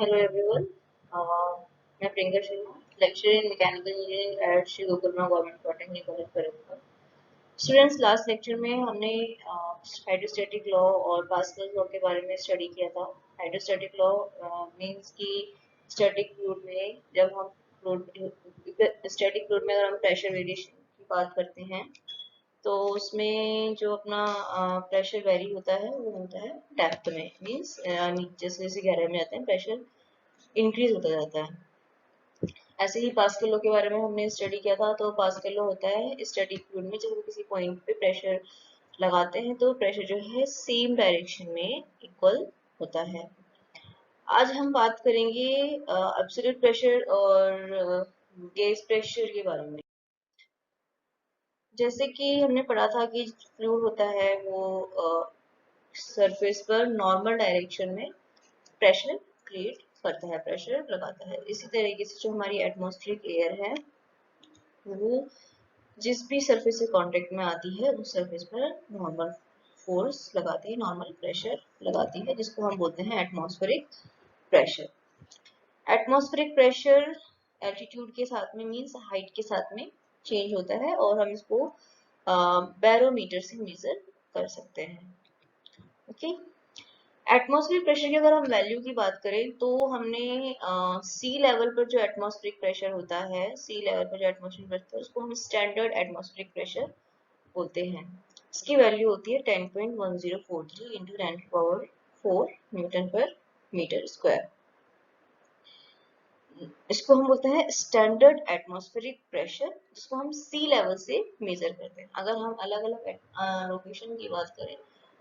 Hello everyone. मैं Priyanka Sharma, lecturer in mechanical engineering at Shri Gokulma government polytechnic college Faridabad. Students, last lecture में हमने hydrostatic law और Pascal law के बारे में स्टडी किया था। हाइड्रोस्टैटिक लॉ मींस कि स्टैटिक फ्लूइड में जब हम स्टैटिक फ्लूइड में अगर हम प्रेशर वेरिएशन की बात करते हैं तो उसमें जो अपना प्रेशर वेरी होता है वो होता है डेप्थ में, मींस जैसे जैसे गहराई में जाते हैं प्रेशर इंक्रीज होता जाता है। ऐसे ही पास्कल लॉ के बारे में हमने स्टडी किया था। तो पास्कल लॉ होता है स्टैटिक फ्लूइड में जब हम किसी पॉइंट पे प्रेशर लगाते हैं तो प्रेशर जो है सेम डायरेक्शन में इक्वल होता है। आज हम बात करेंगे एब्सोल्यूट प्रेशर और गेज प्रेशर के बारे में। जैसे कि हमने पढ़ा था कि फ्लूइड होता है वो सरफेस पर नॉर्मल डायरेक्शन में प्रेशर क्रिएट करता है, प्रेशर लगाता है। इसी तरीके से जो हमारी एटमॉस्फेरिक एयर है वो जिस भी सरफेस से कांटेक्ट में आती है उस सरफेस पर नॉर्मल फोर्स लगाती है, नॉर्मल प्रेशर लगाती है, जिसको हम बोलते हैं atmospheric pressure. Atmospheric pressure altitude के साथ में, मींस हाइट के साथ में चेंज होता है और हम इसको बैरोमीटर से मेजर कर सकते हैं। ओके, एटमॉस्फेरिक प्रेशर की अगर हम वैल्यू की बात करें तो हमने सी लेवल पर जो एटमॉस्फेरिक प्रेशर होता है, सी लेवल पर जो एटमॉस्फेरिक प्रेशर उसको हम स्टैंडर्ड एटमॉस्फेरिक प्रेशर बोलते हैं। इसकी वैल्यू होती है 10.1043 into 10⁴ newton per metre square. इसको हम बोलते हैं स्टैंडर्ड एटमॉस्फेरिक प्रेशर, जिसको हम सी लेवल से मेजर करते हैं। अगर हम अलग अलग लोकेशन की बात करें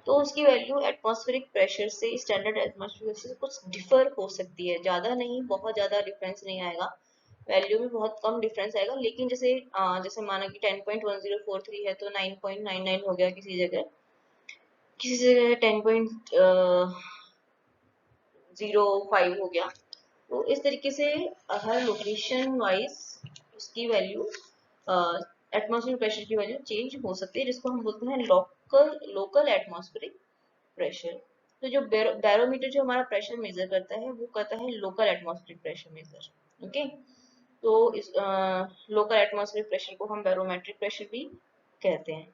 तो उसकी वैल्यू एटमॉस्फेरिक प्रेशर से स्टैंडर्ड एटमॉस्फेरिक प्रेशर से कुछ डिफर हो सकती है, ज्यादा नहीं, बहुत ज्यादा डिफरेंस नहीं आएगा, वैल्यू में बहुत कम डिफरेंस आएगा। लेकिन जैसे जैसे माना कि 10.1043 है तो 9.99 हो गया किसी जगह, किसी जगह 10.05 हो गया। तो इस तरीके से हर लोकेशन वाइज उसकी वैल्यू, एटमॉस्फेरिक प्रेशर की वैल्यू चेंज हो सकती है, जिसको हम बोलते हैं लोकल एटमॉस्फेरिक प्रेशर। तो जो बैरोमीटर जो हमारा प्रेशर मेजर करता है वो करता है local atmospheric pressure measure. Okay, तो इस लोकल एटमॉस्फेरिक प्रेशर को हम बैरोमेट्रिक प्रेशर भी कहते हैं।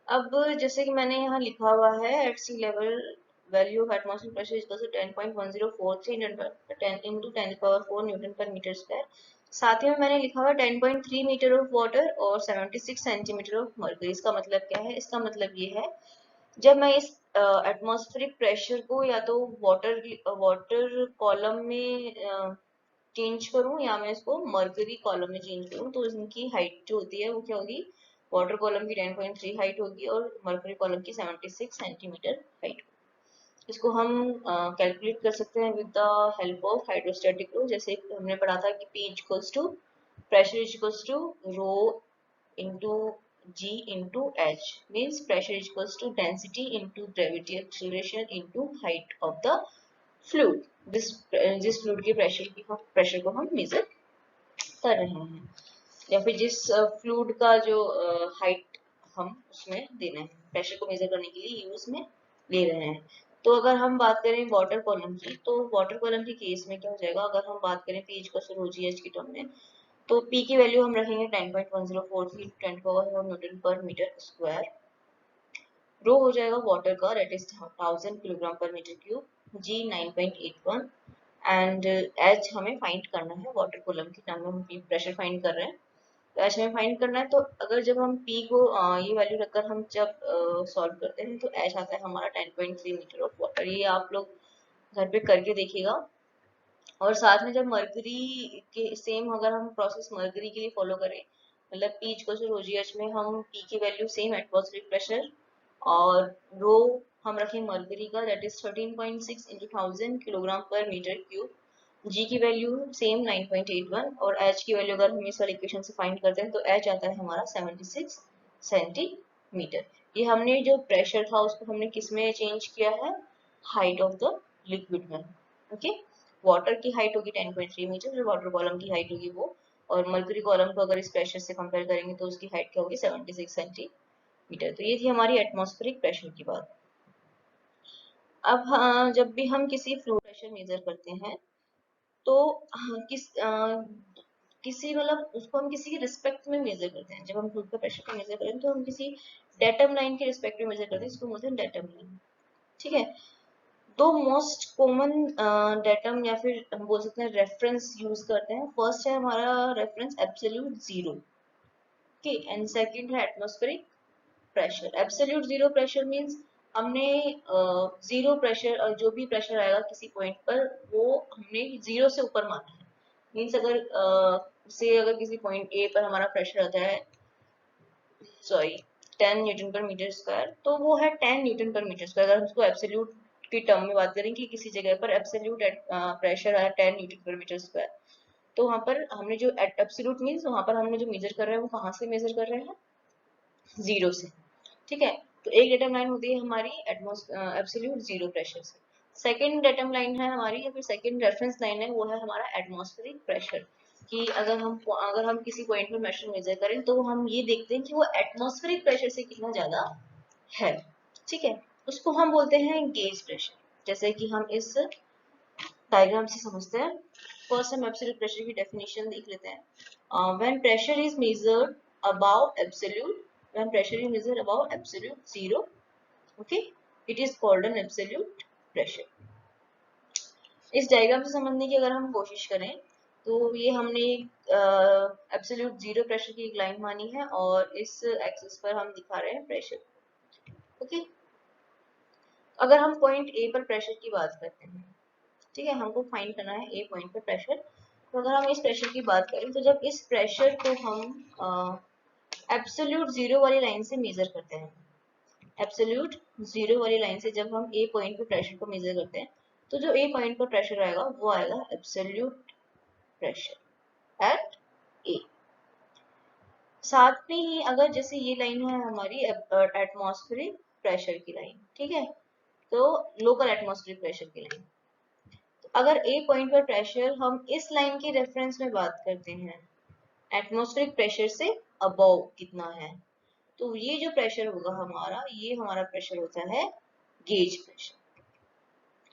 अब जैसे कि मैंने यहाँ लिखा हुआ है at sea level value of atmospheric pressure equal to 10.1043 into 10⁴ newton per metre square. साथ ही में मैंने लिखा हुआ 10.3 मीटर ऑफ वाटर और 76 सेंटीमीटर ऑफ मर्करी। इसका मतलब क्या है? इसका मतलब ये है, जब मैं इस एटमॉस्फेरिक प्रेशर को या तो वाटर कॉलम में चेंज करूं या मैं इसको मर्करी कॉलम में चेंज करूं तो इनकी हाइट जो होती है वो क्या होगी? वाटर कॉलम की 10.3 हाइट होगी और मर्करी कॉलम की 76 सेंटीमीटर हाइट। इसको हम कैलकुलेट कर सकते हैं with the help of hydrostatic law. जैसे हमने पढ़ा था कि P equals to pressure equals to rho into G into H, means pressure equals to density into gravity acceleration into height of the fluid. जिस fluid के pressure को हम major कर रहे हैं, या फिर जिस फ्लूइड का जो हाइट हम उसमें दे रहे हैं, प्रेशर को मेजर करने के लिए यूज में ले रहे हैं। तो अगर हम बात करें वाटर कॉलम की, तो वाटर कॉलम के केस में क्या हो जाएगा? अगर हम बात करें पी इक्वल टू GH की टर्म में, तो पी की वैल्यू हम रखेंगे 10.1043 10⁴ न्यूटन पर मीटर स्क्वायर। रो हो जाएगा वाटर का, that is 1000 kilogram per metre cube, G 9.81 and H हमें फाइंड करना है। वाटर कॉलम की टर्म में हम प्रेशर फाइंड कर रहे हैं तो एच हमें फाइंड करना है। तो अगर जब हम पी को ये वैल्यू रखकर हम जब सॉल्व करते हैं तो एच आता है हमारा 10.3 मीटर ऑफ वाटर। ये आप लोग घर पे करके देखिएगा। और साथ में जब मर्करी के सेम अगर हम प्रोसेस मर्करी के लिए फॉलो करें, मतलब पी इक्वल टू रोजीएच में हम पी की वैल्यू सेम एटमॉस्फेरिक प्रेशर और रो हम रखें मर्करी का, that is 13.6 into 1000 kilogram per metre cube, जी की वैल्यू सेम 9.81 और एच की वैल्यू अगर हम इस वाले इक्वेशन से फाइंड करते हैं तो एच आता है हमारा 76 सेंटीमीटर। ये हमने जो प्रेशर था उसको हमने किस में चेंज किया है? हाइट ऑफ द लिक्विड में। ओके, वाटर की हाइट होगी 10.3 मीटर, जो वाटर कॉलम की हाइट होगी वो, और मर्करी कॉलम को अगर इस प्रेशर से कंपेयर करेंगे तो उसकी हाइट क्या होगी? 76 सेंटीमीटर। तो ये थी हमारी एटमॉस्फेरिक प्रेशर की बात। अब हाँ, जब भी हम किसी फ्लूइड प्रेशर मेजर करते हैं तो किसी मतलब उसको हम किसी के रिस्पेक्ट में मेजर करते हैं। जब हम फ्लूइड का प्रेशर को मेजर करें तो हम किसी डेटम लाइन के रिस्पेक्ट में मेजर करते हैं, इसको बोलते हैं डेटम लाइन। ठीक है। दो मोस्ट कॉमन डेटम या फिर हम बोल सकते हैं रेफरेंस यूज करते हैं। फर्स्ट है हमारा reference absolute zero, okay, and second है atmospheric pressure. Absolute zero pressure means हमने जीरो प्रेशर, जो भी प्रेशर आएगा किसी पॉइंट पर वो हमने जीरो से ऊपर माना है। मींस अगर से अगर किसी पॉइंट ए पर हमारा प्रेशर आता है, sorry, 10 Newton per metre square, तो वो है 10 न्यूटन पर मीटर स्क्वायर। अगर हम उसको एब्सोल्यूट की टर्म में बात करें कि किसी जगह पर एब्सोल्यूट प्रेशर है 10 न्यूटन पर मीटर स्क्वायर, तो वहां पर हमने जो एब्सोल्यूट मींस वहां पर हमने जो मेजर कर रहे हैं वो कहाँ से मेजर कर रहे हैं? जीरो से। ठीक है। तो एक डेटम लाइन होती है हमारी एब्सोल्यूट जीरो प्रेशर से। सेकंड डेटम लाइन है हमारी या फिर सेकंड रेफरेंस लाइन है, वो है हमारा एटमॉस्फेरिक प्रेशर। कि अगर हम किसी पॉइंट पर प्रेशर मेजर करें तो हम ये देखते हैं कि वो एटमॉस्फेरिक प्रेशर से कितना ज्यादा है। ठीक है। उसको हम बोलते हैं गेज प्रेशर। जैसे कि हम इस डायग्राम से समझते हैं। फर्स्ट हम एब्सोल्यूट प्रेशर की डेफिनेशन देख लेते हैं। When pressure is measured above absolute, when pressure is measured above absolute zero, okay, it is called an absolute pressure. इस डायग्राम से समझने की अगर हम कोशिश करें तो ये हमने एब्सोल्यूट जीरो प्रेशर की एक लाइन मानी है और इस एक्सिस पर हम दिखा रहे हैं प्रेशर। ओके। अगर हम पॉइंट ए पर प्रेशर की बात करते हैं, ठीक है, हमको फाइंड करना है ए पॉइंट पर प्रेशर। तो अगर हम इस प्रेशर की बात करें तो जब इस प्रेशर को हम एब्सोल्यूट जीरो वाली लाइन से मेजर करते हैं, एब्सोल्यूट जीरो वाली लाइन से जब हम ए पॉइंट पर प्रेशर को मेजर करते हैं तो जो ए पॉइंट पर प्रेशर आएगा वो आएगा एब्सोल्यूट प्रेशर एट ए। साथ में ही अगर जैसे ये लाइन है हमारी एटमॉस्फेरिक प्रेशर की लाइन, ठीक है, तो लोकल एटमॉस्फेरिक प्रेशर की लाइन। तो अगर ए पॉइंट पर प्रेशर हम इस लाइन के रेफरेंस में बात करते हैं, एटमॉस्फेरिक प्रेशर से अबव कितना है, तो ये जो प्रेशर होगा हमारा, ये हमारा प्रेशर होता है गेज प्रेशर।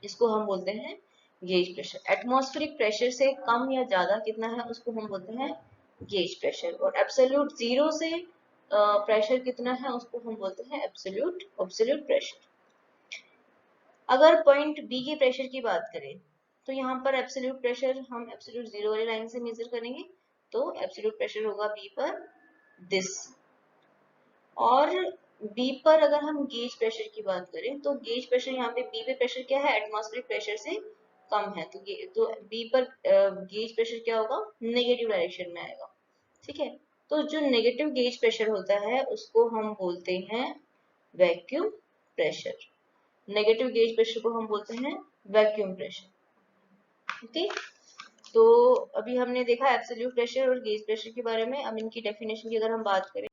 इसको हम बोलते हैं गेज प्रेशर। एटमॉस्फेरिक प्रेशर से कम या ज्यादा कितना है उसको हम बोलते हैं गेज प्रेशर। और एब्सोल्यूट जीरो से प्रेशर कितना है उसको हम बोलते हैं एब्सोल्यूट प्रेशर। अगर पॉइंट बी के प्रेशर की बात करें तो यहाँ पर एब्सोल्यूट प्रेशर हम एब्सोल्यूट जीरो वाली लाइन से मेजर करेंगे, तो एब्सोल्यूट प्रेशर होगा बी पर दिस। और बी पर अगर हम गेज प्रेशर की बात करें तो गेज प्रेशर यहाँ पे बी पे प्रेशर क्या है? एटमॉस्फेरिक प्रेशर से कम है, तो बी पर गेज प्रेशर क्या होगा? नेगेटिव डायरेक्शन में आएगा। ठीक है। तो जो नेगेटिव गेज प्रेशर होता है उसको हम बोलते हैं vacuum pressure. Negative gauge pressure को हम बोलते हैं वैक्यूम प्रेशर। ओके। तो अभी हमने देखा एब्सोल्यूट प्रेशर और गेज प्रेशर के बारे में। अब इनकी डेफिनेशन की अगर हम बात करें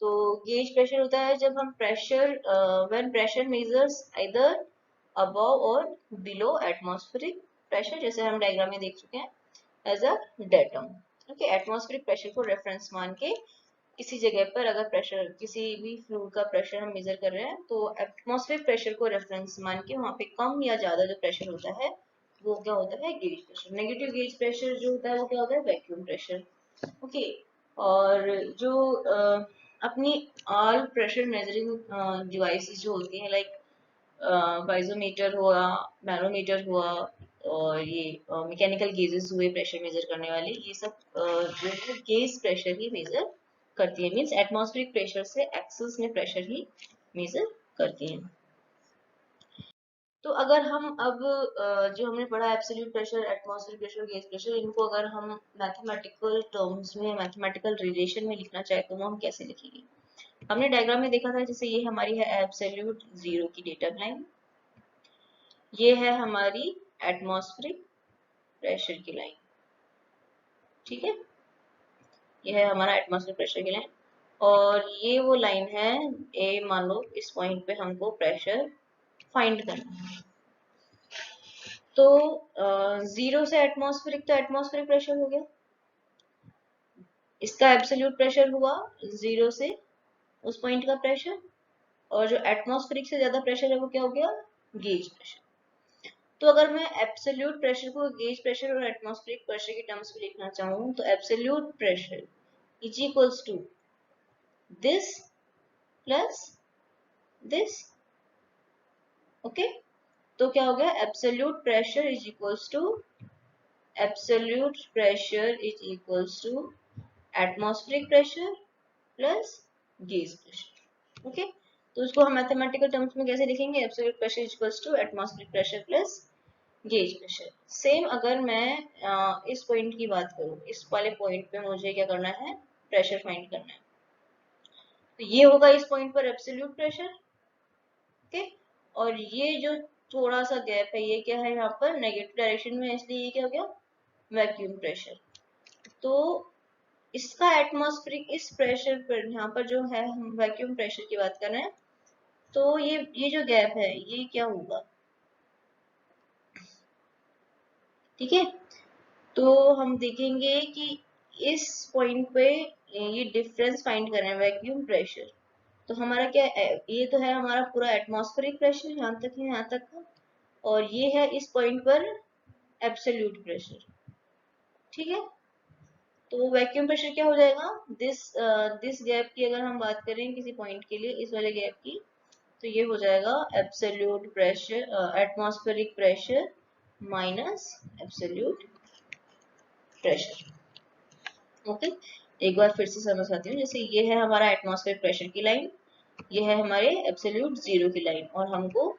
तो गेज प्रेशर होता है जब हम when pressure measures either above और बिलो एटमॉस्फेरिक प्रेशर, जैसे हम डायग्राम में देख चुके हैं, as a datum. Okay. Atmospheric pressure को रेफरेंस मान के किसी जगह पर अगर प्रेशर, किसी भी फ्लूइड का प्रेशर हम मेजर कर रहे हैं तो एटमॉस्फेरिक प्रेशर को रेफरेंस मान के वहां पे कम या ज्यादा जो प्रेशर होता है वो क्या होता है? Gauge pressure. Negative gauge pressure जो होता है वो क्या होता है? Vacuum pressure. ओके। और जो अपनी ऑल प्रेशर मेजरिंग डिवाइसेस जो होती हैं, लाइक पाइजोमीटर हुआ, मैनोमीटर हुआ, और ये मैकेनिकल गेजेस हुए प्रेशर मेजर करने वाले, ये सब जो है गेज प्रेशर ही मेजर करती है। मींस एटमॉस्फेरिक प्रेशर से एक्सेस में प्रेशर ही मेजर करती हैं। तो अगर हम अब जो हमने पढ़ा absolute pressure, atmospheric pressure, gauge pressure, इनको अगर हम मैथमेटिकल टर्म्स में, मैथमेटिकल रिलेशन में लिखना चाहे तो वो हम कैसे लिखेंगे? हमने डायग्राम में देखा था, जैसे ये हमारी है एब्सोल्यूट जीरो की डेटा लाइन, ये है हमारी एटमॉस्फेरिक प्रेशर की लाइन। ठीक है। ये है हमारा एटमॉस्फेरिक प्रेशर की लाइन और ये वो लाइन है ए। मान लो इस पॉइंट पे हमको प्रेशर फाइंड करना है, तो जीरो से एटमॉस्फेरिक, तो एटमॉस्फेरिक प्रेशर हो गया, इसका एब्सोल्यूट प्रेशर हुआ जीरो से उस पॉइंट का प्रेशर, और जो एटमॉस्फेरिक से ज्यादा प्रेशर है वो क्या हो गया? Gauge pressure. तो अगर मैं एब्सोल्यूट प्रेशर को गेज प्रेशर और एटमॉस्फेरिक प्रेशर के टर्म्स में लिखना चाहूँ तो absolute pressure is equals to this plus this. Okay, तो क्या हो गया, absolute pressure is equals to absolute pressure is equals to atmospheric pressure plus gauge pressure. Okay, तो इसको हम मैथमेटिकल टर्म्स में कैसे लिखेंगे, absolute pressure is equals to atmospheric pressure plus gauge pressure. Same अगर मैं इस पॉइंट की बात करूं, इस वाले पॉइंट पे मुझे क्या करना है, प्रेशर फाइंड करना है, तो ये होगा इस पॉइंट पर एब्सोल्यूट प्रेशर। ओके, और ये जो थोड़ा सा गैप है ये क्या है, यहाँ पर नेगेटिव डायरेक्शन में, इसलिए ये क्या हो गया, वैक्यूम प्रेशर। तो इसका एटमॉस्फेरिक इस प्रेशर पर, यहाँ पर जो है हम वैक्यूम प्रेशर की बात कर रहे हैं, तो ये जो गैप है ये क्या होगा, ठीक है। तो हम देखेंगे कि इस पॉइंट पे ये डिफरेंस फाइंड कर रहे हैं वैक्यूम प्रेशर, तो हमारा क्या है, ये तो है हमारा पूरा एटमॉस्फेरिक प्रेशर यहाँ तक है, यहाँ तक का, और ये है इस पॉइंट पर एब्सोल्यूट प्रेशर, ठीक है। तो वैक्यूम प्रेशर क्या हो जाएगा, दिस गैप की अगर हम बात करें किसी पॉइंट के लिए, इस वाले गैप की, तो ये हो जाएगा absolute pressure, atmospheric pressure minus absolute pressure. Okay, एक बार फिर से समझाती हूँ, जैसे ये है हमारा एटमॉस्फेरिक प्रेशर की लाइन, ये है हमारे एब्सोल्यूट जीरो की लाइन, और हमको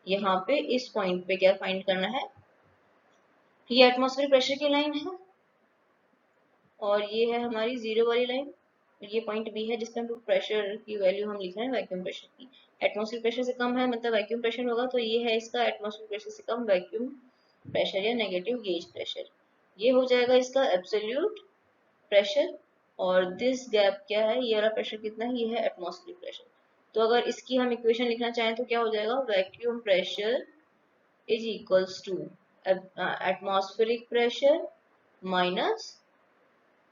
यहाँ पे इस पॉइंट पे क्या फाइंड करना है, ये एटमॉस्फेरिक प्रेशर की लाइन है और ये है हमारी जीरो वाली लाइन, ये पॉइंट बी है जिसमें प्रेशर की वैल्यू हम लिख रहे हैं वैक्यूम प्रेशर की। एटमॉस्फेरिक प्रेशर से कम है मतलब वैक्यूम प्रेशर होगा, तो ये है इसका एटमॉस्फेरिक प्रेशर से कम वैक्यूम प्रेशर या नेगेटिव गेज प्रेशर। ये हो जाएगा इसका एब्सोल्यूट प्रेशर, और दिस गैप क्या है, ये वाला प्रेशर कितना है, ये है एटमॉस्फेरिक प्रेशर। तो अगर इसकी हम इक्वेशन लिखना चाहें तो क्या हो जाएगा, vacuum pressure is equals to atmospheric pressure minus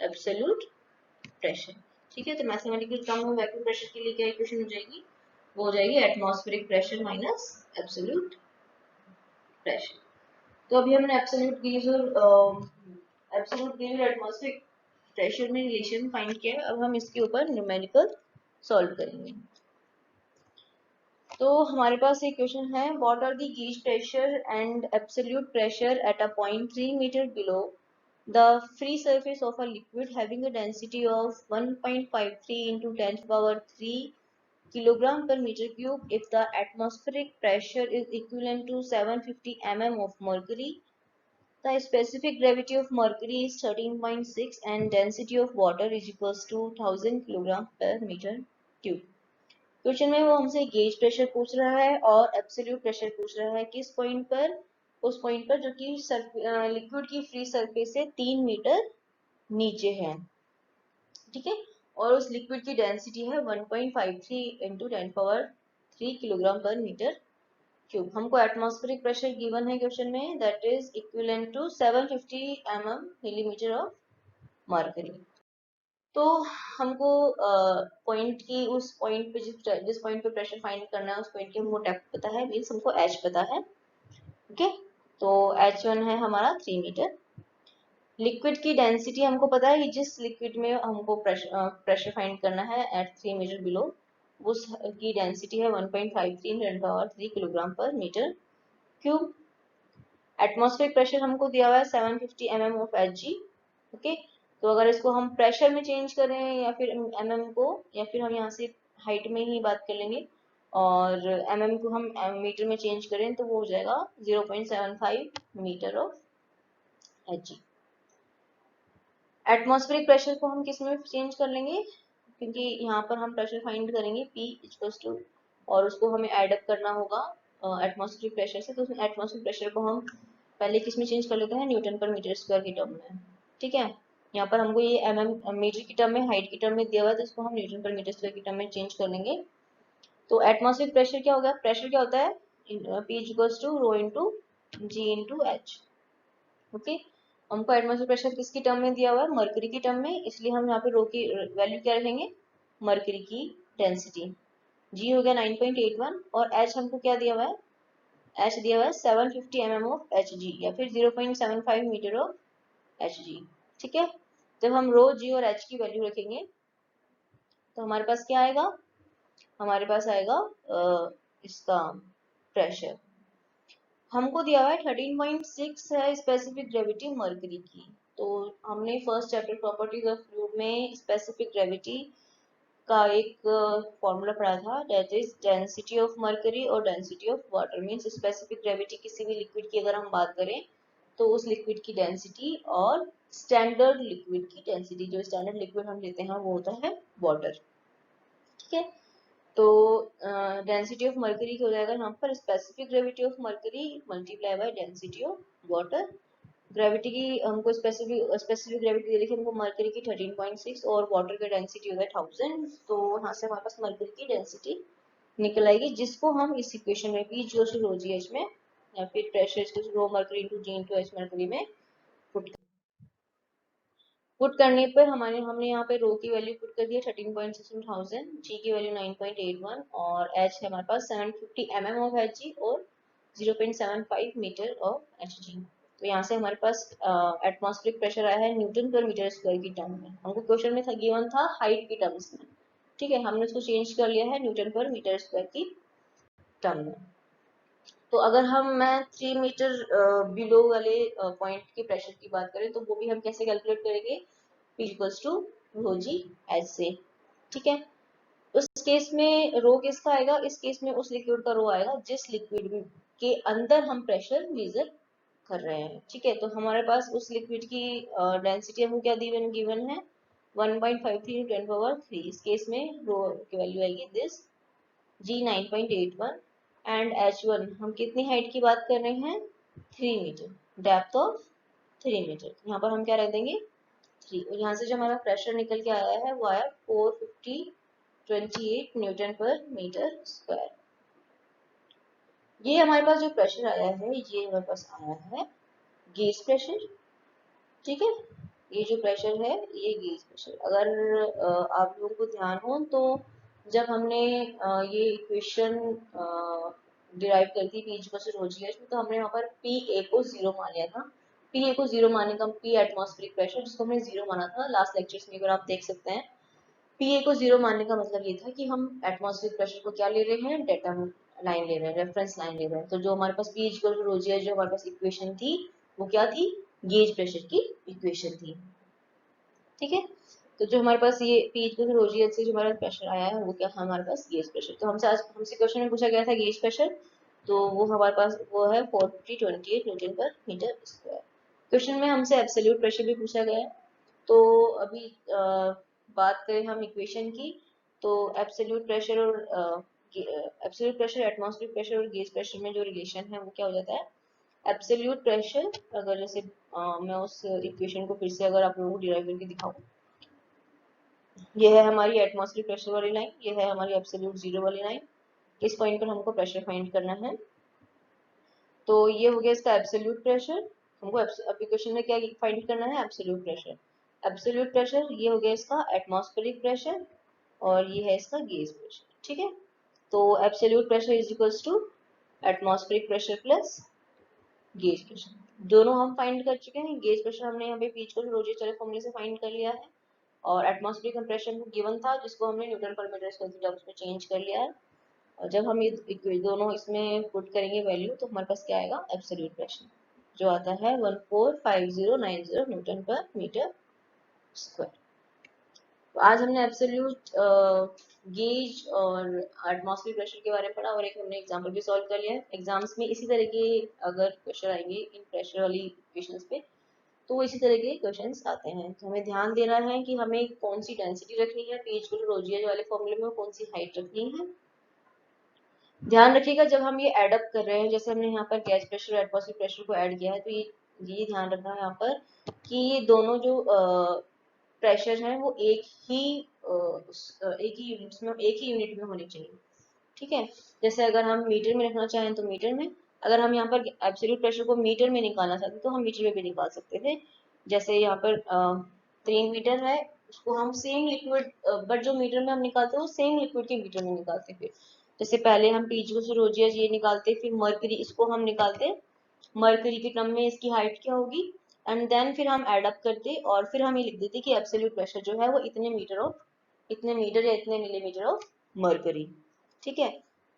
absolute pressure, ठीक है। तो मैथमेटिकल टर्म में वैक्यूम प्रेशर के लिए क्या इक्वेशन हो जाएगी, वो हो जाएगी atmospheric pressure minus absolute pressure. तो अभी हमने एब्सोल्यूट गेज और एटमॉस्फेरिक प्रेशर में रिलेशन फाइंड किया है, अब हम इसके ऊपर न्यूमेरिकल सॉल्व करेंगे। तो हमारे पास एक क्वेश्चन है, what are the gauge pressure and absolute pressure at a point 3 metre below the free surface of a liquid having a density of 1.53 into 10 to the power 3 kilogram per meter cube if the atmospheric pressure is equivalent to 750 mm of mercury. The specific gravity of mercury is 13.6 and density of water is equals to 1000 kilogram per meter cube. Question में वो हमसे gauge pressure पूछ रहा है और absolute pressure पूछ रहा है, किस पॉइंट पर, उस पॉइंट पर जो कि लिक्विड की फ्री सरफेस से 3 मीटर नीचे है, ठीक है, और उस लिक्विड की डेंसिटी है 1.53 into 10 power 3 kilogram per metre cube. हमको एटमॉस्फेरिक प्रेशर गिवन है क्वेश्चन में, that is equivalent to 750 millimetre of mercury. तो हमको पॉइंट की, उस पॉइंट पे जिस पॉइंट पे प्रेशर फाइंड करना है उस पॉइंट की हमको डेप्थ पता है, मीन्स हमको एच पता है, ओके। तो H1 है हमारा 3 मीटर। लिक्विड की डेंसिटी हमको पता है कि जिस लिक्विड में हमको प्रेशर फाइंड करना है एट 3 मीटर बिलो, उस की डेंसिटी है 1.53 10 power 3 kilogram per metre cube. Atmospheric pressure हमको दिया हुआ है 750 mm ऑफ Hg, ओके। तो अगर इसको हम प्रेशर में चेंज करें या फिर mm को, या फिर हम यहाँ से हाइट में ही बात कर लेंगे और mm को हम मीटर में चेंज करें तो वो हो जाएगा 0.75 metre of Hg। Atmospheric pressure को हम किस में चेंज कर लेंगे, क्योंकि यहाँ पर हम प्रेशर फाइंड करेंगे P इक्वल्स टू, और उसको हमें ऐड अप करना होगा एटमॉस्फेरिक प्रेशर से, तो एटमॉस्फेरिक प्रेशर को हम पहले किस में चेंज कर लेते हैं, न्यूटन पर मीटर स्क्वायर की टर्म में, ठीक है। यहाँ पर हमको ये मीटर की टर्म में, हाइट की टर्म में दिया हुआ है, तो इसको हम न्यूटन पर मीटर स्क्वायर की टर्म में चेंज कर लेंगे। तो एटमॉस्फेरिक प्रेशर क्या होगा, प्रेशर क्या होता है, P equals to rho into G into H, okay. हमको एटमॉस्फेरिक प्रेशर किसकी टर्म में दिया हुआ है, मर्करी की टर्म में, इसलिए हम यहाँ पे रो की वैल्यू क्या रखेंगे, मर्करी की डेंसिटी, जी हो गया 9.81 और एच हमको क्या दिया हुआ है एच दिया हुआ है 750 mm ऑफ एच जी या फिर 0.75 मीटर ऑफ एच जी। ठीक है, जब हम रो जी और एच की वैल्यू रखेंगे तो हमारे पास क्या आएगा, हमारे पास आएगा इसका प्रेशर। हमको दिया हुआ है 13.6 है स्पेसिफिक ग्रेविटी मरकरी की। तो हमने first chapter properties of fluid में स्पेसिफिक ग्रेविटी का एक फॉर्मूला पढ़ा था, that is density of mercury और density of water. Means specific gravity किसी भी लिक्विड की अगर हम बात करें तो उस लिक्विड की डेंसिटी और स्टैंडर्ड लिक्विड की डेंसिटी, जो स्टैंडर्ड लिक्विड हम लेते हैं वो होता है वाटर। ठीक है, तो डेंसिटी ऑफ मर्करी क्या हो जाएगा यहाँ पर, specific gravity of mercury multiply by density of water. Gravity की हमको स्पेसिफिक ग्रेविटी दे रखी है हमको मर्करी की 13.6 और वाटर की डेंसिटी हो गया 1000। तो यहाँ से हमारे पास मर्करी की डेंसिटी निकल आएगी, जिसको हम इस इक्वेशन में पी जो रो जी एच में या फिर प्रेशर रो mercury into G into H mercury में पुट करने पर हमने यहाँ पे रो की वैल्यू पुट कर दिया 13.6 जी की वैल्यू 9.81 और एच है हमारे पास 750 mm ऑफ एच जी और 0.75 मीटर ऑफ एच जी। तो यहाँ से हमारे पास एटमॉस्फेरिक प्रेशर आया है न्यूटन पर मीटर स्क्वायर की टर्म में। हमको क्वेश्चन में था गिवन था हाइट की टर्म्स में। ठीक है, हमने उसको चेंज कर लिया है न्यूटन पर मीटर स्क्वायर की टर्म में। तो अगर मैं 3 मीटर बिलो वाले पॉइंट के प्रेशर की बात करें तो वो भी हम कैसे कैलकुलेट करेंगे, P equals to rho G H से। ठीक है, उस केस में रो किसका आएगा, इस केस में उस लिक्विड का रो आएगा जिस लिक्विड के अंदर हम प्रेशर मेजर कर रहे हैं। ठीक है, तो हमारे पास उस लिक्विड की डेंसिटी हमको क्या गिवन है 1.53 10 पावर 3। इस केस में रो की वैल्यू आएगी दिस जी 9.81 एंड H1 हम कितनी हाइट की बात कर रहे हैं 3 मीटर, डेप्थ ऑफ 3 मीटर। यहाँ पर हम क्या रख देंगे 3 और यहाँ से जो हमारा प्रेशर निकल के आया है वो आया 450.28 न्यूटन पर मीटर स्क्वायर। ये हमारे पास जो प्रेशर आया है ये हमारे पास आया है गेज प्रेशर। ठीक है, ये जो प्रेशर है ये गेज प्रेशर। अगर आप लोगों को ध्यान हो तो जब हमने ये इक्वेशन डिराइव कर दी P equal to rho G H में, तो हमने यहाँ पर पी ए को जीरो मान लिया था। पी ए को जीरो मानने का पी एटमॉस्फेरिक प्रेशर जिसको हमने जीरो माना था लास्ट लेक्चर्स में, अगर आप देख सकते हैं। पी ए को जीरो मानने का मतलब ये था कि हम एटमॉस्फेरिक प्रेशर को क्या ले रहे हैं, डेटा लाइन ले रहे हैं, रेफरेंस लाइन ले रहे हैं। तो जो हमारे पास P equal to rho G H जो हमारे पास इक्वेशन थी वो क्या थी, गेज प्रेशर की इक्वेशन थी। ठीक है, तो जो हमारे पास ये P equal to rho G H से जो हमारा प्रेशर आया है वो क्या है हमारे पास गेज प्रेशर। तो हमसे क्वेश्चन में पूछा गया था गेज प्रेशर, तो वो हमारे पास वो है 450.28 Newton per metre square. Question में हमसे एब्सोल्यूट प्रेशर भी पूछा गया है। तो अभी बात करें हम इक्वेशन की, तो एब्सोल्यूट प्रेशर और एब्सोल्यूट प्रेशर एटमॉस्फेरिक प्रेशर और गेज प्रेशर में जो रिलेशन है वो क्या हो जाता है, एब्सोल्यूट प्रेशर अगर जैसे मैं उस इक्वेशन को फिर से अगर आप लोगों को डिराइव करके दिखाऊं, ये है हमारी एटमॉस्फेरिक प्रेशर वाली लाइन, ये है हमारी एब्सोल्यूट जीरो वाली लाइन। इस पॉइंट पर हमको प्रेशर फाइंड करना है। तो ये हो गया इसका एब्सोल्यूट प्रेशर। हमको एप्लीकेशन में क्या फाइंड करना है, एब्सोल्यूट प्रेशर। एब्सोल्यूट प्रेशर ये हो गया इसका एटमॉस्फेरिक प्रेशर और ये है इसका गेज प्रेशर। ठीक है, तो absolute pressure is equals to atmospheric pressure plus gauge pressure. दोनों हम फाइंड कर चुके हैं। गेज प्रेशर हमने यहाँ पे P equal to rho G H वाले फॉर्मूले से फाइंड कर लिया है और एटमॉस्फेरिक कंप्रेशन गिवन था जिसको हमने न्यूटन पर मीटर स्क्वायर की टर्म्स में चेंज कर लिया है। और जब हम ये दोनों इसमें पुट करेंगे वैल्यू तो हमारे पास क्या आएगा, एब्सोल्यूट प्रेशर जो आता है 145090 न्यूटन पर मीटर स्क्वायर। तो आज हमने एब्सोल्यूट गेज और एटमॉस्फेरिक प्रेशर के बारे में पढ़ा और एक हमने एग्जांपल भी सॉल्व कर लिया है। एग्जाम्स में इसी तरह के अगर क्वेश्चन आएंगे इन प्रेशर वाली इक्वेशंस पे तो इसी तरह के क्वेश्चंस आते हैं। तो हमें ध्यान देना है कि हमें कौन सी डेंसिटी रखनी है, P equal to rho G H वाले फॉर्मूले में कौन सी हाइट रखनी है। ध्यान रखिएगा जब हम ये एड अप कर रहे हैं, जैसे हमने यहाँ पर गैस प्रेशर और एटमॉस्फेरिक प्रेशर को ऐड किया है, तो ये ध्यान रखना है यहाँ पर कि ये दोनों जो प्रेशर हैं वो एक ही यूनिट में होने चाहिए। ठीक है, जैसे अगर हम मीटर में रखना चाहें तो मीटर में, अगर हम यहाँ पर एब्सोल्यूट प्रेशर को मीटर में निकालना चाहते तो हम मीटर में भी निकाल सकते थे। जैसे यहाँ पर 3 मीटर है, उसको हम सेम लिक्विड बट जो मीटर में हम निकालते हैं वो सेम लिक्विड के मीटर में निकालते थे। जैसे पहले हम पीजीओ ये निकालते, फिर मर्करी इसको हम निकालते, मर्करी के टर्म में इसकी हाइट क्या होगी, एंड देन फिर हम एड अप करते और फिर हम ये लिख देते कि एब्सोल्यूट प्रेशर जो है वो इतने मीटर या इतने मिलीमीटर ऑफ मर्करी। ठीक है,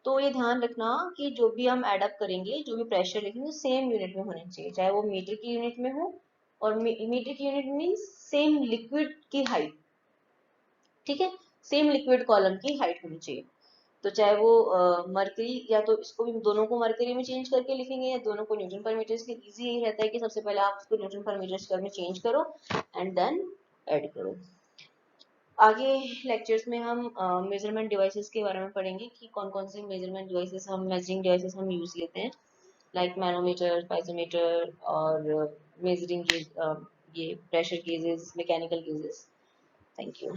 तो ये ध्यान रखना कि जो भी हम एड अप करेंगे, जो भी प्रेशर लिखेंगे सेम यूनिट में होने चाहिए, चाहे वो मीटर की यूनिट में हो, और मीटर की यूनिट मीन्स सेम लिक्विड की हाइट। ठीक है, सेम लिक्विड कॉलम की हाइट होनी चाहिए। तो चाहे वो मरकरी, या तो इसको भी दोनों को मरकरी में चेंज करके लिखेंगे या दोनों को न्यूटन पर मीटर के। इजी यही रहता है कि सबसे पहले आप उसको न्यूटन पर मीटर में चेंज करो एंड देन ऐड करो। आगे लेक्चर्स में हम मेजरमेंट डिवाइसेस के बारे में पढ़ेंगे कि कौन कौन से मेजरमेंट डिवाइसेस हम मेजरिंग डिवाइसेस हम यूज लेते हैं, लाइक मैनोमीटर, पाइजोमीटर और मेजरिंग ये pressure gauges, mechanical gauges. Thank you.